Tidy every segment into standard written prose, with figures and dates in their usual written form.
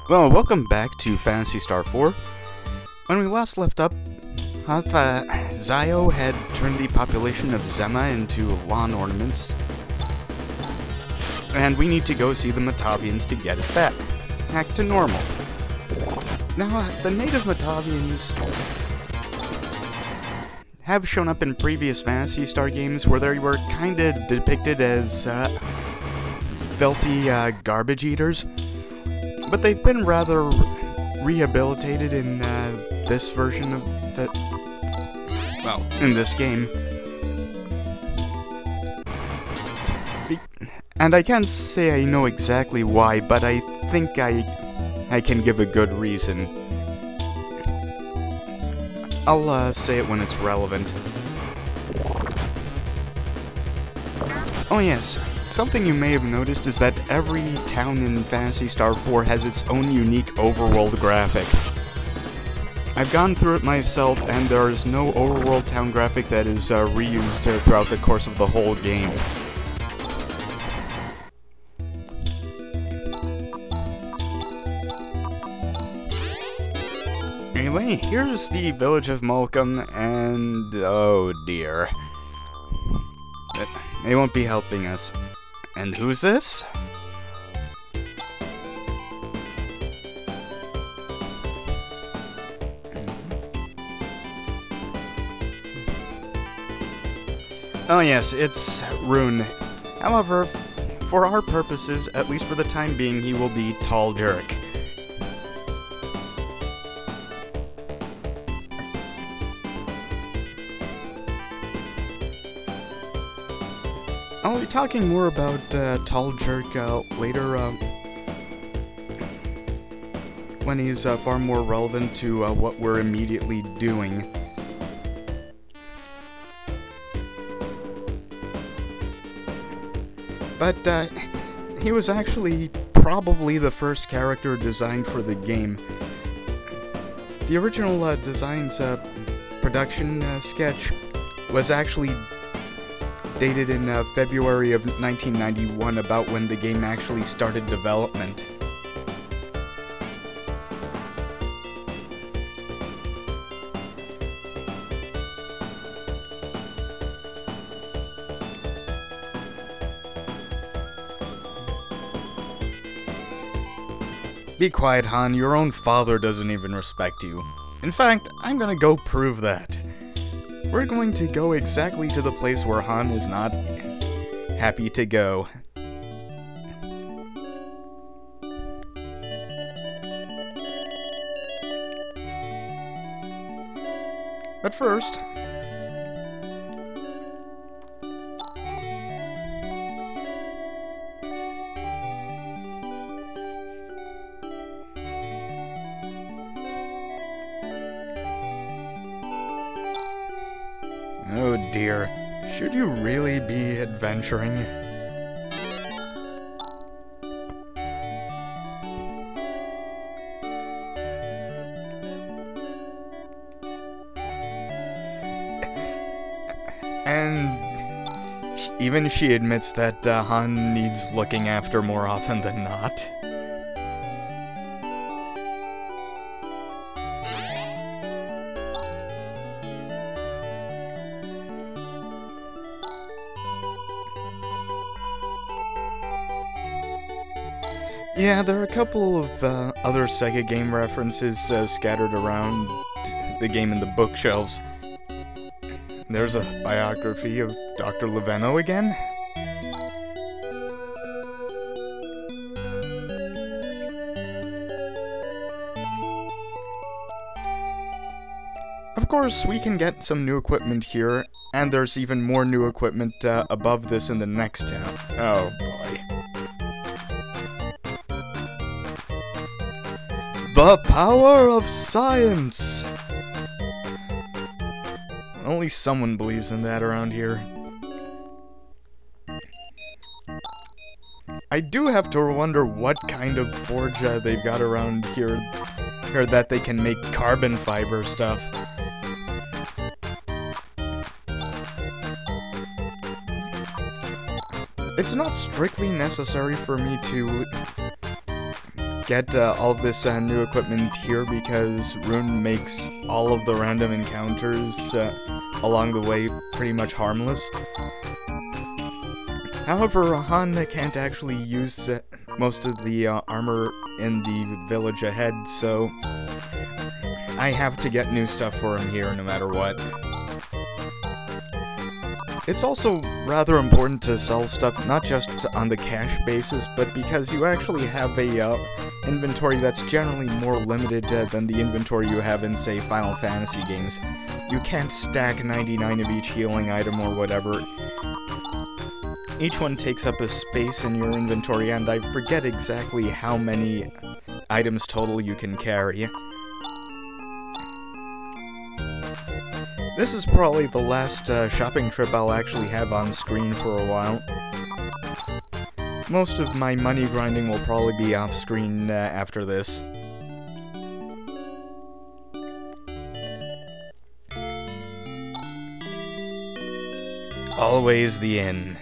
Well, welcome back to Phantasy Star 4. When we last left up, Zio had turned the population of Zema into lawn ornaments, and we need to go see the Matavians to get it back to normal. Now, the native Matavians have shown up in previous Phantasy Star games where they were kinda depicted as filthy garbage eaters, but they've been rather rehabilitated in this version of the... well, in this game. And I can't say I know exactly why, but I think I can give a good reason. I'll say it when it's relevant. Oh yes, something you may have noticed is that every town in Phantasy Star 4 has its own unique overworld graphic. I've gone through it myself, and there is no overworld town graphic that is reused throughout the course of the whole game. Anyway, here's the village of Malcolm, and oh dear. They won't be helping us. And who's this? Oh yes, it's Rune. However, for our purposes, at least for the time being, he will be Tall Jerk. I'll be talking more about Tall Jerk later, when he's far more relevant to what we're immediately doing. But he was actually probably the first character designed for the game. The original design's production sketch was actually dated in February of 1991, about when the game actually started development. Be quiet, Han. Your own father doesn't even respect you. In fact, I'm gonna go prove that. We're going to go exactly to the place where Han is not happy to go. But first... oh dear, should you really be adventuring? And even she admits that Han needs looking after more often than not. Yeah, there are a couple of other Sega game references scattered around the game in the bookshelves. There's a biography of Dr. Leveno again. Of course, we can get some new equipment here, and there's even more new equipment above this in the next town. Oh boy. The power of science! Only someone believes in that around here. I do have to wonder what kind of forge they've got around here that they can make carbon fiber stuff. It's not strictly necessary for me to get all of this new equipment here because Rune makes all of the random encounters along the way pretty much harmless. However, Han can't actually use most of the armor in the village ahead, so I have to get new stuff for him here no matter what. It's also rather important to sell stuff not just on the cash basis, but because you actually have a inventory that's generally more limited than the inventory you have in, say, Final Fantasy games. You can't stack 99 of each healing item or whatever. Each one takes up a space in your inventory, and I forget exactly how many items total you can carry. This is probably the last shopping trip I'll actually have on screen for a while. Most of my money grinding will probably be off screen after this. Always the inn.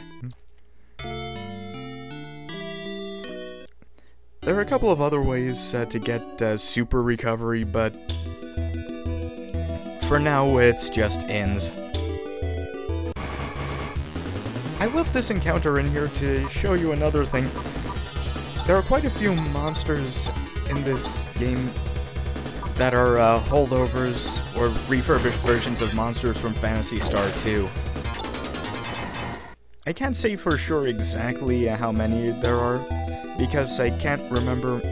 There are a couple of other ways to get super recovery, but for now, it's just inns. I left this encounter in here to show you another thing. There are quite a few monsters in this game that are holdovers or refurbished versions of monsters from Phantasy Star 2. I can't say for sure exactly how many there are, because I can't remember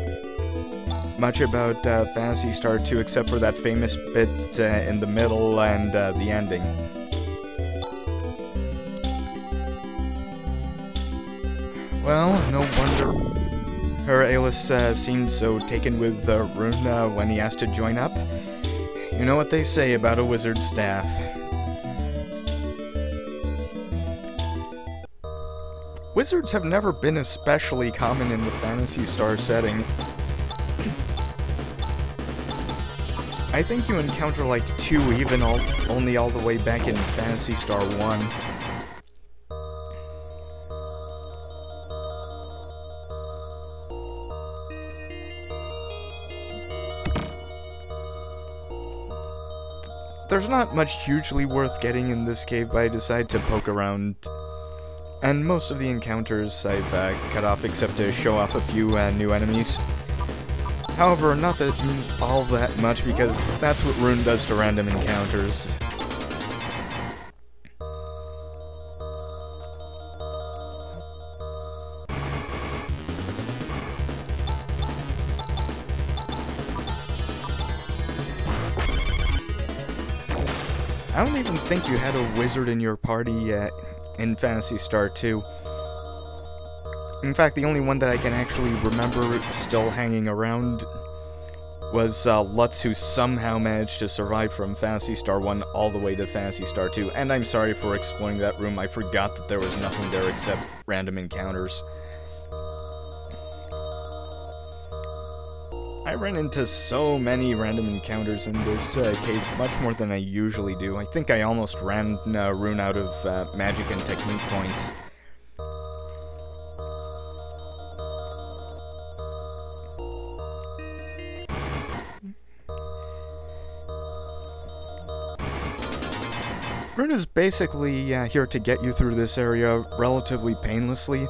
much about Phantasy Star 2 except for that famous bit in the middle and the ending. Well, no wonder her Alice seemed so taken with Rune when he asked to join up. You know what they say about a wizard's staff. Wizards have never been especially common in the Phantasy Star setting. I think you encounter like 2 even only all the way back in Phantasy Star 1. There's not much hugely worth getting in this cave, but I decided to poke around. And most of the encounters I've cut off except to show off a few new enemies. However, not that it means all that much, because that's what Rune does to random encounters. I don't even think you had a wizard in your party in Phantasy Star 2. In fact, the only one that I can actually remember still hanging around was Lutz, who somehow managed to survive from Phantasy Star 1 all the way to Phantasy Star 2. And I'm sorry for exploring that room, I forgot that there was nothing there except random encounters. I ran into so many random encounters in this cave, much more than I usually do. I think I almost ran Rune out of magic and technique points. Rune is basically here to get you through this area relatively painlessly.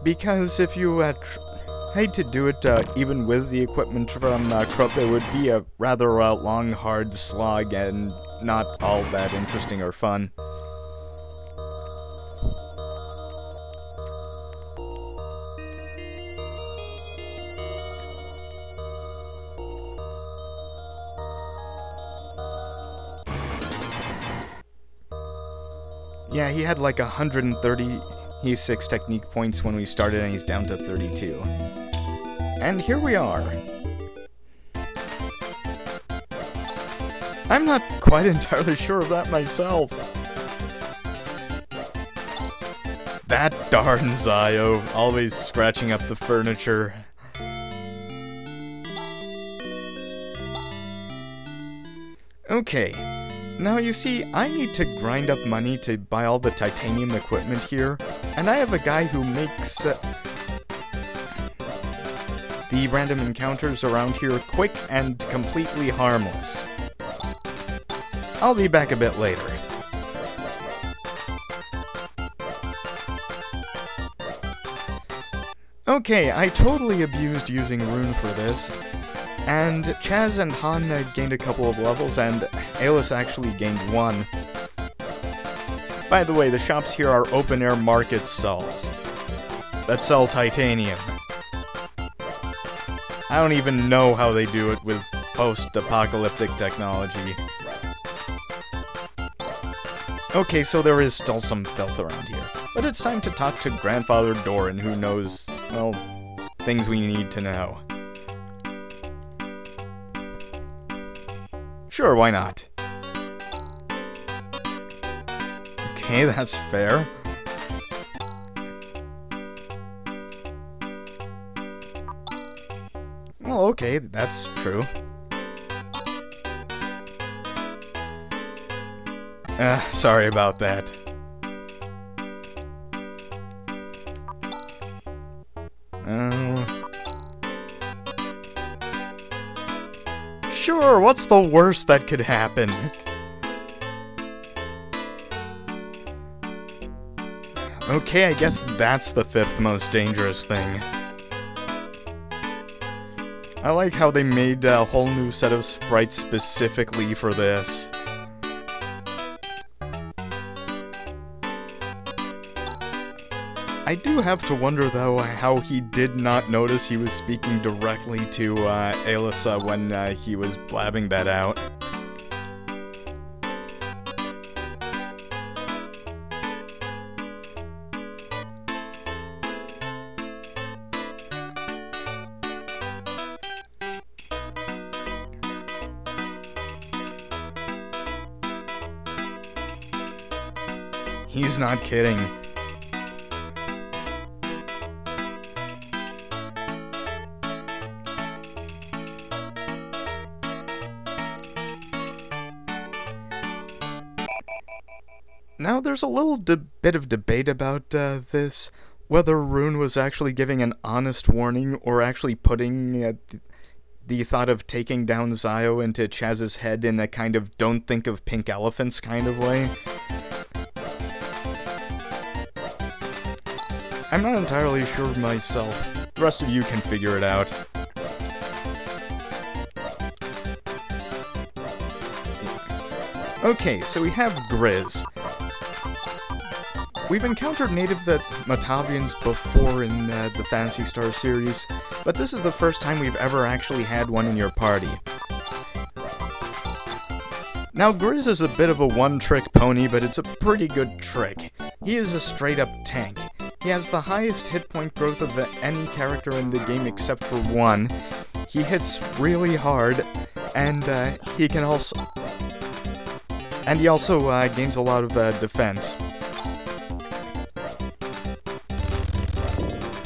Because if you tried to do it even with the equipment from Krupp, it would be a rather long, hard slog and not all that interesting or fun. Yeah, he had like 136 technique points when we started, and he's down to 32. And here we are. I'm not quite entirely sure of that myself. That darn Zio, always scratching up the furniture. Okay. Now, you see, I need to grind up money to buy all the titanium equipment here, and I have a guy who makes the random encounters around here quick and completely harmless. I'll be back a bit later. Okay, I totally abused using Rune for this, and Chaz and Han gained a couple of levels, and Alice actually gained 1. By the way, the shops here are open-air market stalls that sell titanium. I don't even know how they do it with post-apocalyptic technology. Okay, so there is still some filth around here, but it's time to talk to Grandfather Dorin, who knows, well, things we need to know. Sure, why not? Okay, that's fair. Well, okay, that's true. Sorry about that. Sure, what's the worst that could happen? Okay, I guess that's the 5th most dangerous thing. I like how they made a whole new set of sprites specifically for this. I do have to wonder, though, how he did not notice he was speaking directly to Alyssa when he was blabbing that out. He's not kidding. Now, there's a little bit of debate about this, whether Rune was actually giving an honest warning or actually putting the thought of taking down Zio into Chaz's head in a kind of don't think of pink elephants kind of way. I'm not entirely sure myself. The rest of you can figure it out. Okay, so we have Grizz. We've encountered native Matavians before in the Phantasy Star series, but this is the first time we've ever actually had one in your party. Now, Grizz is a bit of a one-trick pony, but it's a pretty good trick. He is a straight-up tank. He has the highest hit point growth of any character in the game except for 1. He hits really hard, and he also gains a lot of defense.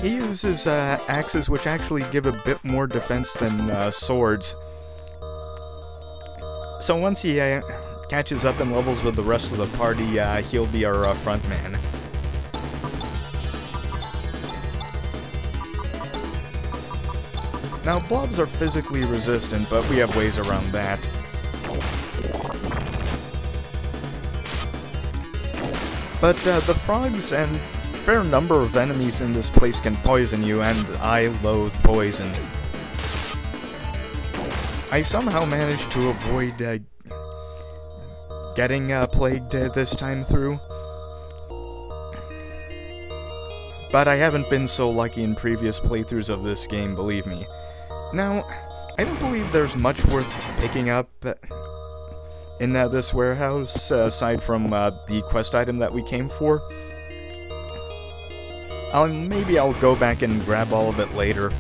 He uses axes, which actually give a bit more defense than swords. So once he catches up in levels with the rest of the party, he'll be our front man. Now, blobs are physically resistant, but we have ways around that. But the frogs and fair number of enemies in this place can poison you, and I loathe poison. I somehow managed to avoid getting plagued this time through. But I haven't been so lucky in previous playthroughs of this game, believe me. Now, I don't believe there's much worth picking up in this warehouse, aside from the quest item that we came for. Maybe I'll go back and grab all of it later.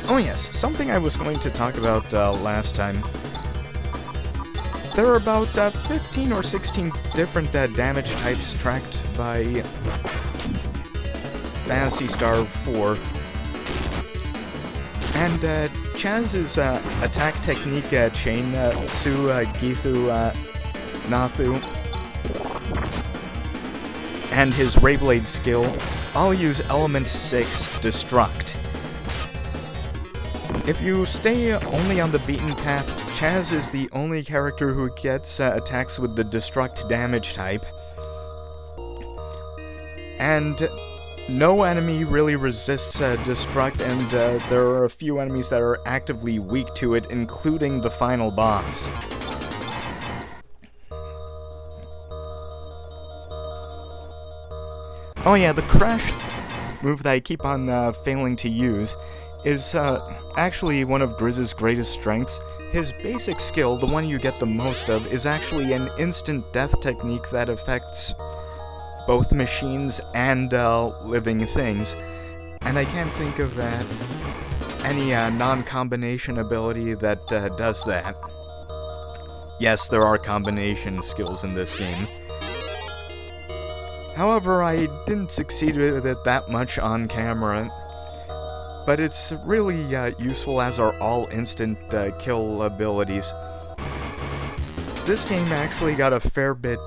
Oh yes, something I was going to talk about last time. There are about 15 or 16 different damage types tracked by Phantasy Star 4. And Chaz's attack technique, Chain, Su, Githu, Nathu, and his Rayblade skill I'll use Element 6, Destruct. If you stay only on the beaten path, Chaz is the only character who gets attacks with the Destruct damage type. And no enemy really resists Destruct, and there are a few enemies that are actively weak to it, including the final boss. Oh yeah, the Crash move that I keep on failing to use is actually one of Grizz's greatest strengths. His basic skill, the one you get the most of, is actually an instant death technique that affects both machines and living things. And I can't think of any non-combination ability that does that. Yes, there are combination skills in this game. However, I didn't succeed with it that much on camera. But it's really useful, as are all instant kill abilities. This game actually got a fair bit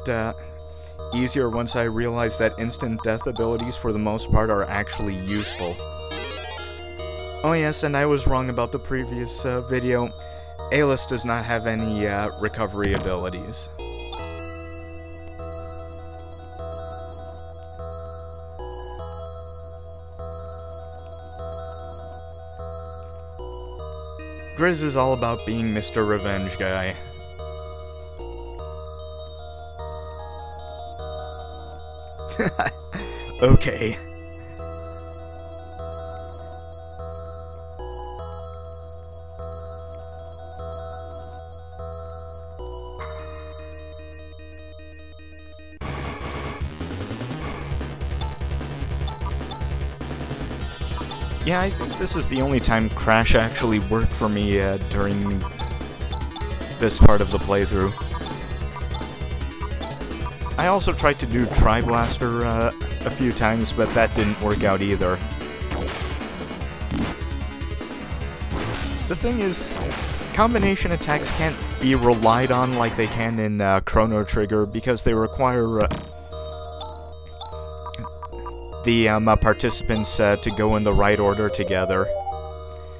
easier once I realized that instant death abilities for the most part are actually useful. Oh yes, and I was wrong about the previous video. Alice does not have any recovery abilities. Grizz is all about being Mr. Revenge Guy. Okay. Yeah, I think this is the only time Crash actually worked for me during this part of the playthrough. I also tried to do Tri-Blaster a few times, but that didn't work out either. The thing is, combination attacks can't be relied on like they can in Chrono Trigger because they require the participants to go in the right order together.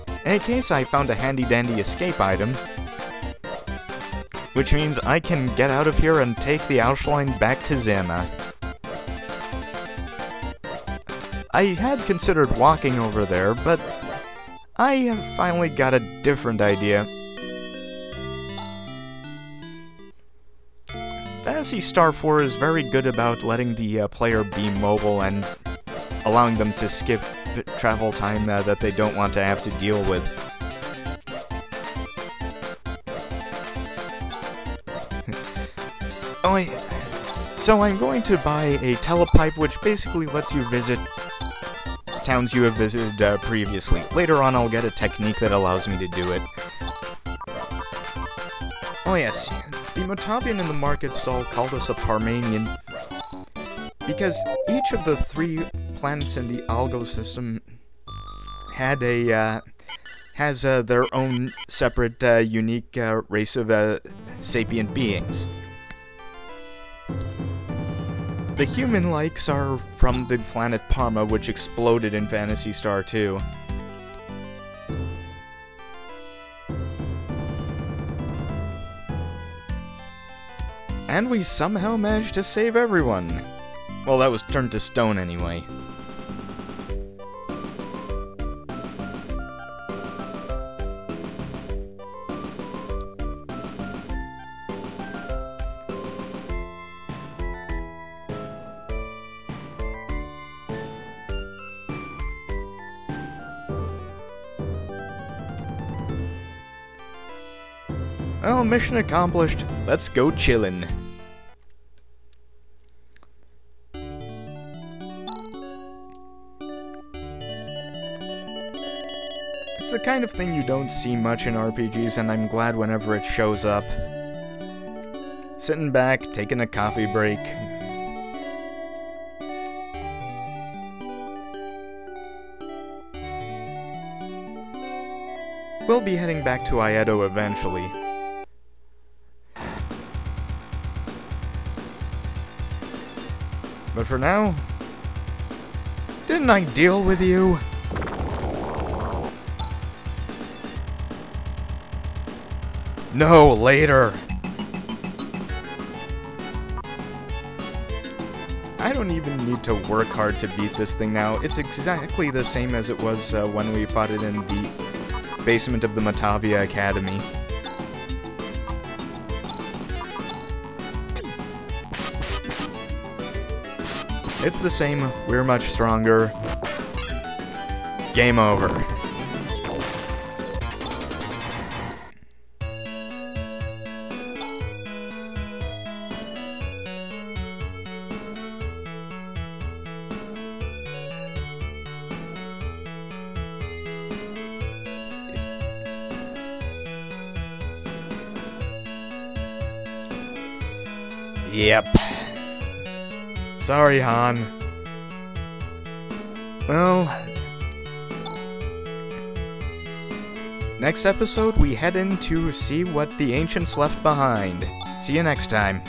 In any case, I found a handy-dandy escape item, which means I can get out of here and take the Ausschline back to Zima. I had considered walking over there, but I have finally got a different idea. Phantasy Star 4 is very good about letting the player be mobile and allowing them to skip travel time that they don't want to have to deal with. So I'm going to buy a telepipe, which basically lets you visit towns you have visited previously. Later on, I'll get a technique that allows me to do it. Oh yes, the Motavian in the market stall called us a Parmanian because each of the 3 planets in the Algo system had has their own separate, unique race of sapient beings. The human-likes are from the planet Parma, which exploded in Phantasy Star 2. And we somehow managed to save everyone. Well, that was turned to stone anyway. Well, mission accomplished. Let's go chillin'. It's the kind of thing you don't see much in RPGs, and I'm glad whenever it shows up. Sitting back, taking a coffee break. We'll be heading back to Aedo eventually. But for now, Didn't I deal with you? No, later. I don't even need to work hard to beat this thing now. It's exactly the same as it was when we fought it in the basement of the Matavia Academy. It's the same, we're much stronger. Game over. Yep. Sorry, Han. Well, next episode we head in to see what the ancients left behind. See you next time.